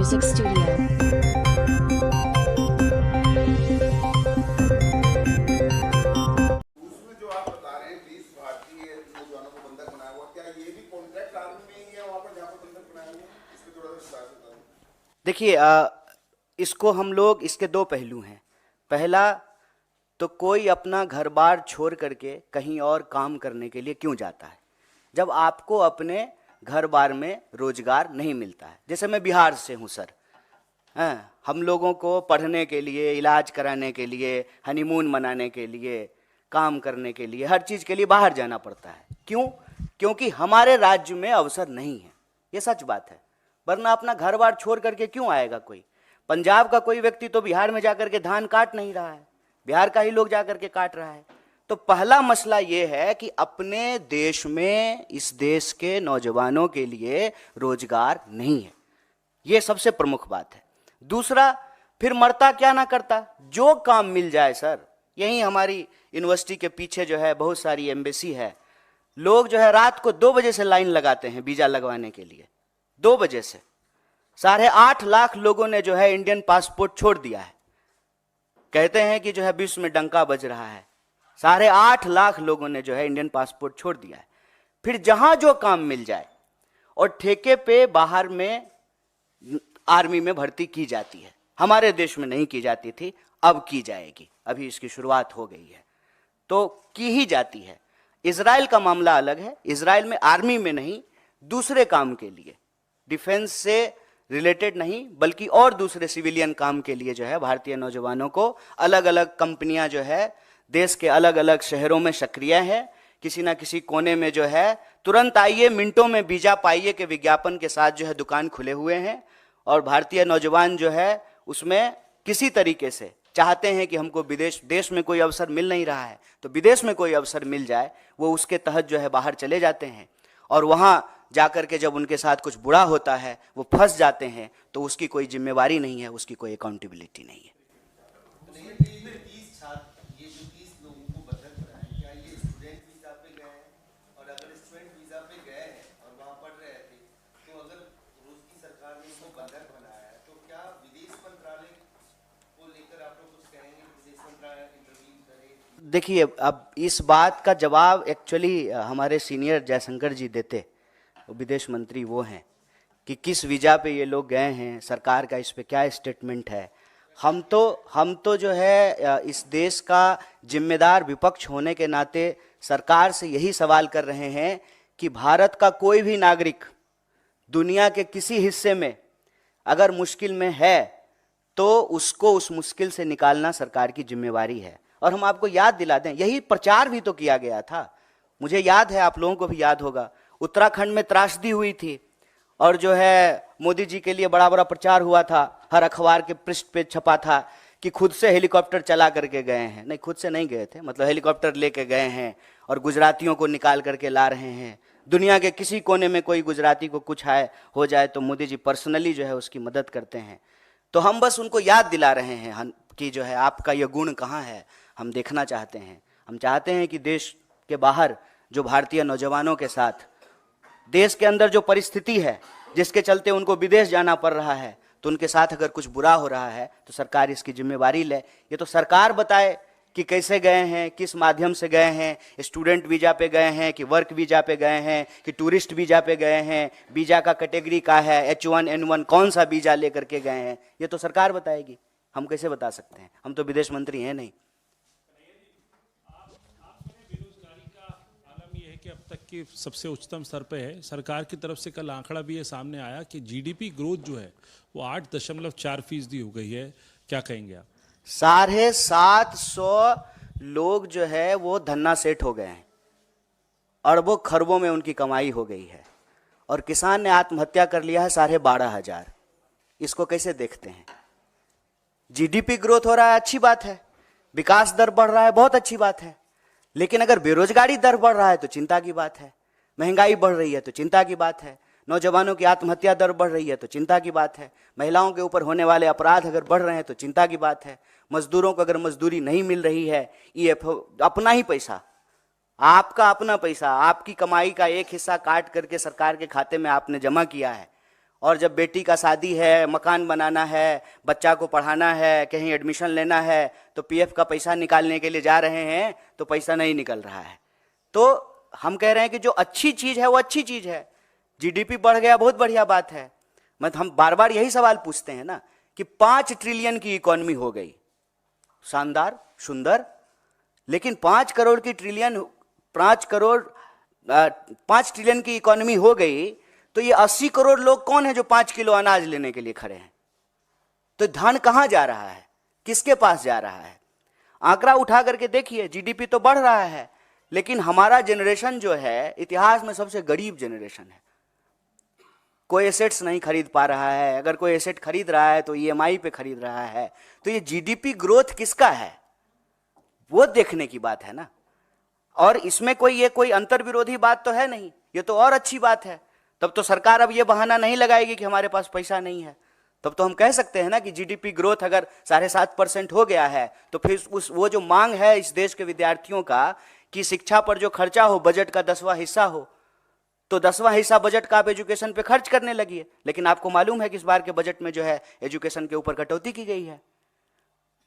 Music Studio. उसमें जो आप बता रहे हैं 20 भारतीय नौजवानों को बंधक बनाया हुआ, क्या ये भी कॉन्ट्रैक्ट आर्मी में ही है वहाँ पर जहाँ पर बंधक बनाया हुआ है? इस पे थोड़ा सा विस्तार से बताएं। देखिए, इसको हम लोग इसके दो पहलू हैं। पहला तो कोई अपना घर बार छोड़ करके कहीं और काम करने के लिए क्यों जाता है जब आपको अपने घर बार में रोजगार नहीं मिलता है। जैसे मैं बिहार से हूँ सर, हम लोगों को पढ़ने के लिए, इलाज कराने के लिए, हनीमून मनाने के लिए, काम करने के लिए, हर चीज़ के लिए बाहर जाना पड़ता है। क्यों? क्योंकि हमारे राज्य में अवसर नहीं है। ये सच बात है, वरना अपना घर बार छोड़ करके क्यों आएगा कोई। पंजाब का कोई व्यक्ति तो बिहार में जाकर के धान काट नहीं रहा है, बिहार का ही लोग जाकर के काट रहा है। तो पहला मसला ये है कि अपने देश में इस देश के नौजवानों के लिए रोजगार नहीं है, ये सबसे प्रमुख बात है। दूसरा, फिर मरता क्या ना करता, जो काम मिल जाए सर। यही हमारी यूनिवर्सिटी के पीछे जो है बहुत सारी एम्बेसी है, लोग जो है रात को 2 बजे से लाइन लगाते हैं वीजा लगवाने के लिए। 2 बजे से 8.5 लाख लोगों ने जो है इंडियन पासपोर्ट छोड़ दिया है। कहते हैं कि जो है विश्व में डंका बज रहा है। 8.5 लाख लोगों ने जो है इंडियन पासपोर्ट छोड़ दिया है। फिर जहां जो काम मिल जाए, और ठेके पे बाहर में आर्मी में भर्ती की जाती है। हमारे देश में नहीं की जाती थी, अब की जाएगी, अभी इसकी शुरुआत हो गई है, तो की ही जाती है। इजराइल का मामला अलग है। इजराइल में आर्मी में नहीं, दूसरे काम के लिए, डिफेंस से रिलेटेड नहीं बल्कि और दूसरे सिविलियन काम के लिए जो है भारतीय नौजवानों को अलग अलग कंपनियां जो है देश के अलग अलग शहरों में सक्रिय है। किसी ना किसी कोने में जो है तुरंत आइए, मिनटों में वीजा पाइए के विज्ञापन के साथ जो है दुकान खुले हुए हैं। और भारतीय नौजवान जो है उसमें किसी तरीके से चाहते हैं कि हमको देश में कोई अवसर मिल नहीं रहा है तो विदेश में कोई अवसर मिल जाए, वो उसके तहत जो है बाहर चले जाते हैं। और वहाँ जाकर के जब उनके साथ कुछ बुरा होता है, वो फंस जाते हैं, तो उसकी कोई जिम्मेवारी नहीं है, उसकी कोई अकाउंटेबिलिटी नहीं है। देखिए, अब इस बात का जवाब एक्चुअली हमारे सीनियर जयशंकर जी देते, विदेश मंत्री वो हैं, कि किस वीजा पे ये लोग गए हैं, सरकार का इस पे क्या स्टेटमेंट है। हम तो जो है इस देश का जिम्मेदार विपक्ष होने के नाते सरकार से यही सवाल कर रहे हैं कि भारत का कोई भी नागरिक दुनिया के किसी हिस्से में अगर मुश्किल में है तो उसको उस मुश्किल से निकालना सरकार की जिम्मेवारी है। और हम आपको याद दिला दें, यही प्रचार भी तो किया गया था। मुझे याद है, आप लोगों को भी याद होगा, उत्तराखंड में त्रासदी हुई थी और जो है मोदी जी के लिए बड़ा बड़ा प्रचार हुआ था, हर अखबार के पृष्ठ पे छपा था कि खुद से हेलीकॉप्टर चला करके गए हैं। नहीं, खुद से नहीं गए थे, मतलब हेलीकॉप्टर लेके गए हैं और गुजरातियों को निकाल करके ला रहे हैं। दुनिया के किसी कोने में कोई गुजराती को कुछ हो जाए तो मोदी जी पर्सनली जो है उसकी मदद करते हैं। तो हम बस उनको याद दिला रहे हैं कि जो है आपका ये गुण कहाँ है, हम देखना चाहते हैं। हम चाहते हैं कि देश के बाहर जो भारतीय नौजवानों के साथ देश के अंदर जो परिस्थिति है जिसके चलते उनको विदेश जाना पड़ रहा है, तो उनके साथ अगर कुछ बुरा हो रहा है तो सरकार इसकी जिम्मेवारी ले। ये तो सरकार बताए कि कैसे गए हैं, किस माध्यम से गए हैं, स्टूडेंट वीजा पे गए हैं कि वर्क वीजा पे गए हैं कि टूरिस्ट वीजा पे गए हैं, वीजा का कैटेगरी का है, H1N1 कौन सा वीजा लेकर के गए हैं, ये तो सरकार बताएगी। हम कैसे बता सकते हैं, हम तो विदेश मंत्री हैं नहीं। अब तक की सबसे उच्चतम स्तर पे है। सरकार की तरफ से कल आंकड़ा भी ये सामने आया कि जीडीपी ग्रोथ जो है वो 8.4% हो गई है। क्या कहेंगे आप? 750 लोग जो है वो धन्ना सेठ हो गए हैं, अरबों खरबों में उनकी कमाई हो गई है, और किसान ने आत्महत्या कर लिया है 12,500। इसको कैसे देखते हैं? जीडीपी ग्रोथ हो रहा है, अच्छी बात है, विकास दर बढ़ रहा है, बहुत अच्छी बात है, लेकिन अगर बेरोजगारी दर बढ़ रहा है तो चिंता की बात है, महंगाई बढ़ रही है तो चिंता की बात है, नौजवानों की आत्महत्या दर बढ़ रही है तो चिंता की बात है, महिलाओं के ऊपर होने वाले अपराध अगर बढ़ रहे हैं तो चिंता की बात है, मजदूरों को अगर मजदूरी नहीं मिल रही है, अपना ही पैसा, आपका अपना पैसा, आपकी कमाई का एक हिस्सा काट करके सरकार के खाते में आपने जमा किया है, और जब बेटी का शादी है, मकान बनाना है, बच्चा को पढ़ाना है, कहीं एडमिशन लेना है, तो पीएफ का पैसा निकालने के लिए जा रहे हैं तो पैसा नहीं निकल रहा है। तो हम कह रहे हैं कि जो अच्छी चीज है वो अच्छी चीज है, जीडीपी बढ़ गया, बहुत बढ़िया बात है। मतलब हम बार बार यही सवाल पूछते हैं ना कि 5 ट्रिलियन की इकोनॉमी हो गई, शानदार, सुंदर, लेकिन 5 ट्रिलियन की इकोनॉमी हो गई तो ये 80 करोड़ लोग कौन है जो 5 किलो अनाज लेने के लिए खड़े हैं? तो धन कहां जा रहा है, किसके पास जा रहा है? आंकड़ा उठा करके देखिए, जीडीपी तो बढ़ रहा है, लेकिन हमारा जनरेशन जो है इतिहास में सबसे गरीब जनरेशन है। कोई एसेट्स नहीं खरीद पा रहा है, अगर कोई एसेट खरीद रहा है तो ईएमआई पे खरीद रहा है। तो ये जीडीपी ग्रोथ किसका है, वो देखने की बात है ना। और इसमें कोई अंतर विरोधी बात तो है नहीं, ये तो और अच्छी बात है। तब तो सरकार अब ये बहाना नहीं लगाएगी कि हमारे पास पैसा नहीं है। तब तो हम कह सकते हैं ना कि जीडीपी ग्रोथ अगर 7.5% हो गया है तो फिर वो जो मांग है इस देश के विद्यार्थियों का कि शिक्षा पर जो खर्चा हो बजट का 10वां हिस्सा हो, तो 10वां हिस्सा बजट का आप एजुकेशन पे खर्च करने लगी है। लेकिन आपको मालूम है कि इस बार के बजट में जो है एजुकेशन के ऊपर कटौती की गई है।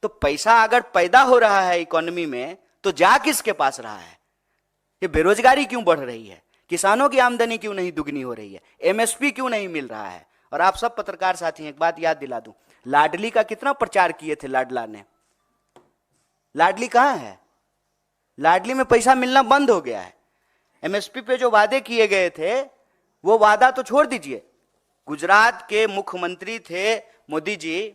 तो पैसा अगर पैदा हो रहा है इकोनॉमी में तो जा किसके पास रहा है? ये बेरोजगारी क्यों बढ़ रही है, किसानों की आमदनी क्यों नहीं दुगनी हो रही है, एमएसपी क्यों नहीं मिल रहा है? और आप सब पत्रकार साथी एक बात याद दिला दूं, लाडली का कितना प्रचार किए थे लाडला ने, लाडली कहां है? लाडली में पैसा मिलना बंद हो गया है। एमएसपी पे जो वादे किए गए थे वो वादा तो छोड़ दीजिए। गुजरात के मुख्यमंत्री थे मोदी जी,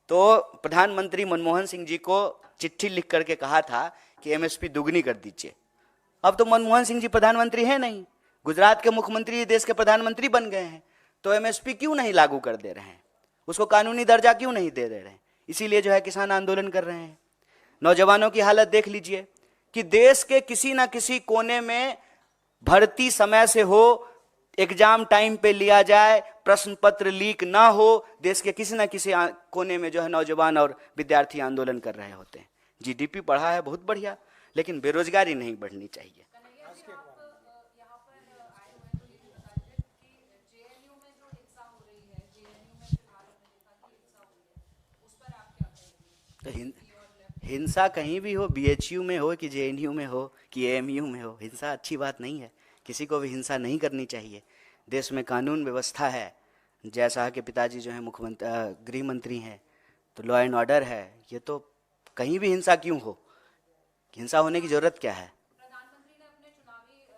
तो प्रधानमंत्री मनमोहन सिंह जी को चिट्ठी लिख करके कहा था कि एमएसपी दुगनी कर दीजिए। अब तो मनमोहन सिंह जी प्रधानमंत्री हैं नहीं, गुजरात के मुख्यमंत्री देश के प्रधानमंत्री बन गए हैं, तो एमएसपी क्यों नहीं लागू कर दे रहे हैं, उसको कानूनी दर्जा क्यों नहीं दे रहे हैं? इसीलिए जो है किसान आंदोलन कर रहे हैं। नौजवानों की हालत देख लीजिए कि देश के किसी ना किसी कोने में भर्ती समय से हो, एग्जाम टाइम पे लिया जाए, प्रश्न पत्र लीक ना हो, देश के किसी ना किसी कोने में जो है नौजवान और विद्यार्थी आंदोलन कर रहे होते हैं। जीडीपी बढ़ा है, बहुत बढ़िया, लेकिन बेरोजगारी नहीं बढ़नी चाहिए। हिंसा कहीं भी हो, बीएचयू में हो कि जेएनयू में हो कि एएमयू में हो, हिंसा अच्छी बात नहीं है। किसी को भी हिंसा नहीं करनी चाहिए। देश में कानून व्यवस्था है, जैसा कि पिताजी जो है मुख्यमंत्री गृह मंत्री हैं, तो लॉ एंड ऑर्डर है। ये तो कहीं भी हिंसा क्यों हो, हिंसा होने की जरूरत क्या है? प्रधानमंत्री ने अपने चुनावी जो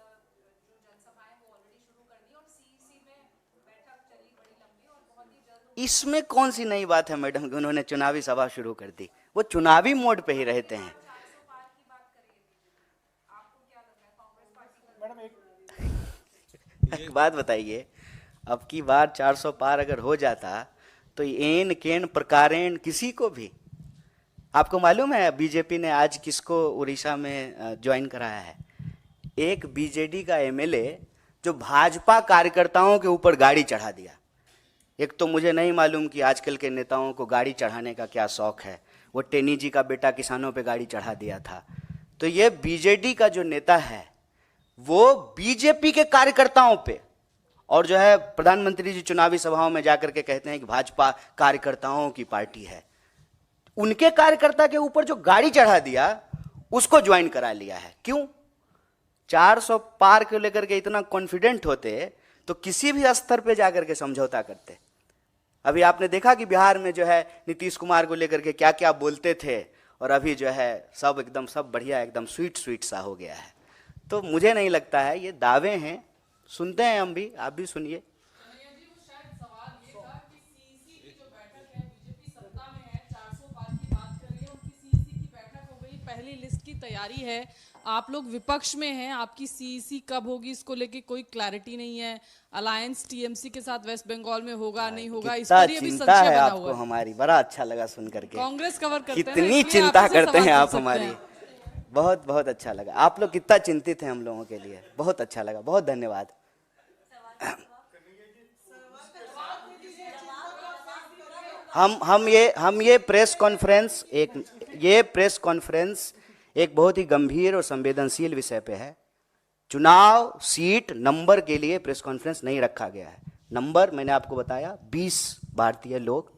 जनसभाएं वो ऑलरेडी शुरू कर दी और सीईसी में बैठक चली बड़ी लंबी और बहुत ही जल्द। इसमें कौन सी नई बात है मैडम कि उन्होंने चुनावी सभा शुरू कर दी? वो चुनावी मोड पे ही रहते हैं। एक बात बताइए, अब की बार 400 पार अगर हो जाता तो एन केन प्रकारेण किसी को भी, आपको मालूम है बीजेपी ने आज किसको उड़ीसा में ज्वाइन कराया है? एक बीजेडी का एमएलए जो भाजपा कार्यकर्ताओं के ऊपर गाड़ी चढ़ा दिया। एक तो मुझे नहीं मालूम कि आजकल के नेताओं को गाड़ी चढ़ाने का क्या शौक है। वो टेनी जी का बेटा किसानों पे गाड़ी चढ़ा दिया था। तो ये बीजेडी का जो नेता है वो बीजेपी के कार्यकर्ताओं पे, और जो है प्रधानमंत्री जी चुनावी सभाओं में जाकर के कहते हैं कि भाजपा कार्यकर्ताओं की पार्टी है। उनके कार्यकर्ता के ऊपर जो गाड़ी चढ़ा दिया उसको ज्वाइन करा लिया है। क्यों? 400 पार को लेकर के इतना कॉन्फिडेंट होते तो किसी भी स्तर पे जाकर के समझौता करते। अभी आपने देखा कि बिहार में जो है नीतीश कुमार को लेकर के क्या क्या बोलते थे, और अभी जो है सब एकदम सब बढ़िया, एकदम स्वीट स्वीट सा हो गया है। तो मुझे नहीं लगता है, ये दावे हैं, सुनते हैं हम भी, आप भी सुनिए। पहली लिस्ट की तैयारी है, आप लोग विपक्ष में हैं, आपकी सीईसी कब होगी इसको लेके कोई क्लैरिटी नहीं है। अलायंस टीएमसी के साथ वेस्ट बंगाल में होगा नहीं होगा, इस पर ये भी संशय बना हुआ है आपको हमारी, बड़ा अच्छा लगा सुन करके। कांग्रेस कवर करते हैं, कितनी चिंता करते हैं आप हमारी, बहुत बहुत अच्छा लगा। आप लोग कितना चिंतित हैं हम लोगों के लिए, बहुत अच्छा लगा, बहुत धन्यवाद। हम ये प्रेस कॉन्फ्रेंस एक बहुत ही गंभीर और संवेदनशील विषय पे है। चुनाव सीट नंबर के लिए प्रेस कॉन्फ्रेंस नहीं रखा गया है। नंबर मैंने आपको बताया, 20 भारतीय लोग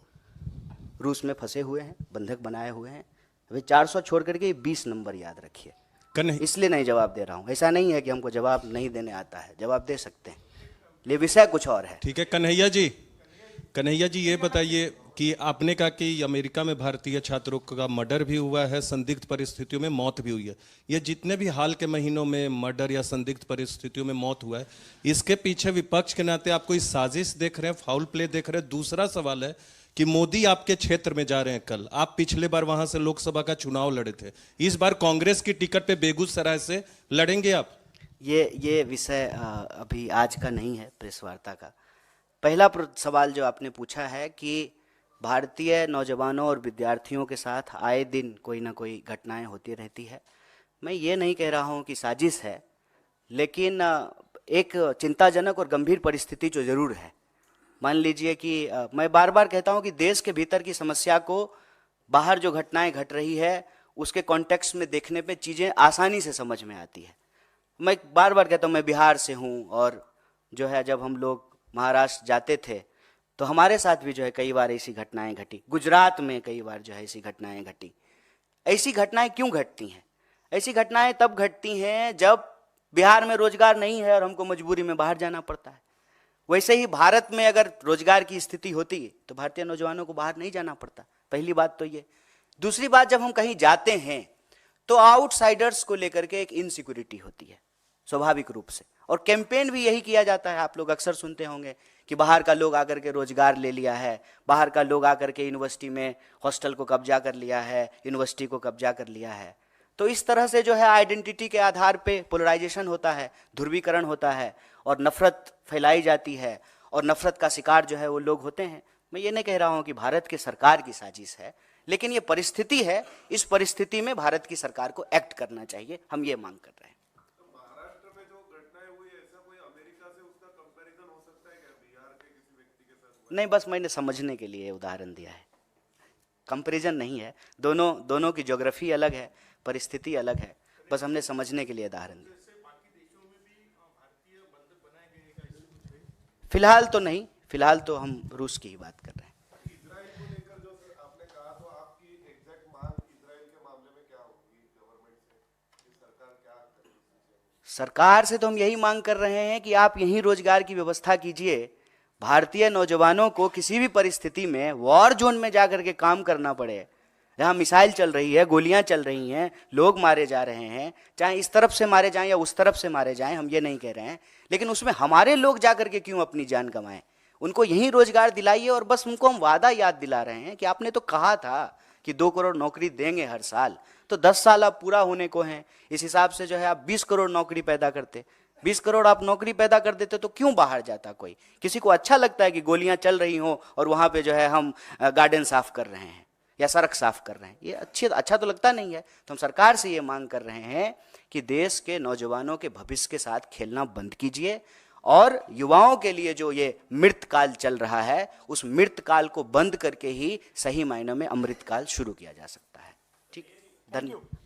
रूस में फंसे हुए हैं, बंधक बनाए हुए हैं। वे 400 छोड़ करके 20 नंबर याद रखिए। इसलिए नहीं जवाब दे रहा हूँ, ऐसा नहीं है कि हमको जवाब नहीं देने आता है, जवाब दे सकते हैं, ये विषय कुछ और है। ठीक है कन्हैया जी ये बताइए कि आपने कहा कि अमेरिका में भारतीय छात्रों का मर्डर भी हुआ है, संदिग्ध परिस्थितियों में मौत भी हुई है। ये जितने भी हाल के महीनों में मर्डर या संदिग्ध परिस्थितियों में मौत हुआ है, इसके पीछे विपक्ष के नाते आप कोई साजिश देख रहे हैं, फाउल प्ले देख रहे हैं? दूसरा सवाल है कि मोदी आपके क्षेत्र में जा रहे हैं कल, आप पिछले बार वहां से लोकसभा का चुनाव लड़े थे, इस बार कांग्रेस की टिकट पे बेगूसराय से लड़ेंगे आप? ये विषय अभी आज का नहीं है प्रेस वार्ता का। पहला सवाल जो आपने पूछा है कि भारतीय नौजवानों और विद्यार्थियों के साथ आए दिन कोई ना कोई घटनाएं होती रहती है। मैं ये नहीं कह रहा हूं कि साजिश है, लेकिन एक चिंताजनक और गंभीर परिस्थिति जो ज़रूर है। मान लीजिए कि मैं बार बार कहता हूं कि देश के भीतर की समस्या को बाहर जो घटनाएं घट रही है उसके कॉन्टेक्स्ट में देखने पे चीज़ें आसानी से समझ में आती है। मैं बार बार कहता हूं, मैं बिहार से हूं और जो है जब हम लोग महाराष्ट्र जाते थे तो हमारे साथ भी जो है कई बार ऐसी घटनाएं घटी, गुजरात में कई बार जो है ऐसी घटनाएं घटी। ऐसी घटनाएं क्यों घटती हैं? ऐसी घटनाएं तब घटती हैं जब बिहार में रोजगार नहीं है और हमको मजबूरी में बाहर जाना पड़ता है। वैसे ही भारत में अगर रोजगार की स्थिति होती तो भारतीय नौजवानों को बाहर नहीं जाना पड़ता। पहली बात तो ये। दूसरी बात, जब हम कहीं जाते हैं तो आउटसाइडर्स को लेकर के एक इनसिक्योरिटी होती है स्वाभाविक रूप से, और कैंपेन भी यही किया जाता है। आप लोग अक्सर सुनते होंगे कि बाहर का लोग आकर के रोजगार ले लिया है, बाहर का लोग आकर के यूनिवर्सिटी में हॉस्टल को कब्जा कर लिया है, यूनिवर्सिटी को कब्जा कर लिया है। तो इस तरह से जो है आइडेंटिटी के आधार पे पोलराइजेशन होता है, ध्रुवीकरण होता है और नफरत फैलाई जाती है और नफरत का शिकार जो है वो लोग होते हैं। मैं ये नहीं कह रहा हूँ कि भारत की सरकार की साजिश है, लेकिन ये परिस्थिति है। इस परिस्थिति में भारत की सरकार को एक्ट करना चाहिए, हम ये मांग कर रहे हैं। महाराष्ट्र में जो घटनाएं हुई, ऐसा कोई अमेरिका से उसका कंपैरिजन हो सकता है क्या बिहार के किसी व्यक्ति के साथ? नहीं, बस मैंने समझने के लिए उदाहरण दिया है, कंपैरिजन नहीं है। दोनों की ज्योग्राफी अलग है, परिस्थिति अलग है, बस हमने समझने के लिए उदाहरण दिया। फिलहाल तो नहीं, फिलहाल तो हम रूस की ही बात कर रहे हैं। इजराइल को लेकर जो आपने कहा, तो आपकी एग्जैक्ट मांग इजराइल के मामले में क्या होगी गवर्नमेंट से, कि सरकार क्या करेगी? सरकार से तो हम यही मांग कर रहे हैं कि आप यहीं रोजगार की व्यवस्था कीजिए। भारतीय नौजवानों को किसी भी परिस्थिति में वॉर जोन में जाकर के काम करना पड़े, जहाँ मिसाइल चल रही है, गोलियां चल रही हैं, लोग मारे जा रहे हैं, चाहे इस तरफ से मारे जाएं या उस तरफ से मारे जाएं, हम ये नहीं कह रहे हैं, लेकिन उसमें हमारे लोग जाकर के क्यों अपनी जान गंवाएं? उनको यही रोजगार दिलाइए। और बस उनको हम वादा याद दिला रहे हैं कि आपने तो कहा था कि 2 करोड़ नौकरी देंगे हर साल, तो 10 साल अब पूरा होने को हैं। इस हिसाब से जो है आप 20 करोड़ नौकरी पैदा करते, 20 करोड़ आप नौकरी पैदा कर देते तो क्यों बाहर जाता कोई? किसी को अच्छा लगता है कि गोलियां चल रही हो और वहां पे जो है हम गार्डन साफ कर रहे हैं या सड़क साफ कर रहे हैं? ये अच्छा तो लगता नहीं है। तो हम सरकार से ये मांग कर रहे हैं कि देश के नौजवानों के भविष्य के साथ खेलना बंद कीजिए और युवाओं के लिए जो ये मृत काल चल रहा है, उस मृत काल को बंद करके ही सही मायनों में अमृत काल शुरू किया जा सकता है। ठीक,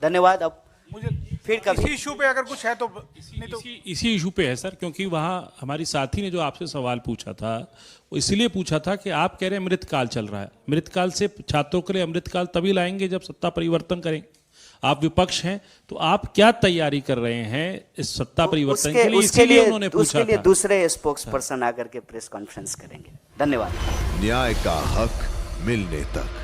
धन्यवाद। अब मुझे फिर कभी इसी इशू पे अगर कुछ है तो नहीं तो इसी इशू पे है सर, क्योंकि वहाँ हमारी साथी ने जो आपसे सवाल पूछा था वो इसलिए पूछा था कि आप कह रहे हैं अमृतकाल चल रहा है। अमृतकाल से छात्रों के लिए अमृतकाल तभी लाएंगे जब सत्ता परिवर्तन करेंगे। आप विपक्ष हैं तो आप क्या तैयारी कर रहे हैं इस सत्ता परिवर्तन के लिए? इसलिए उन्होंने पूछा उसके लिए था। दूसरे स्पोक्स पर्सन आकर के प्रेस कॉन्फ्रेंस करेंगे। धन्यवाद। न्याय का हक मिलने तक।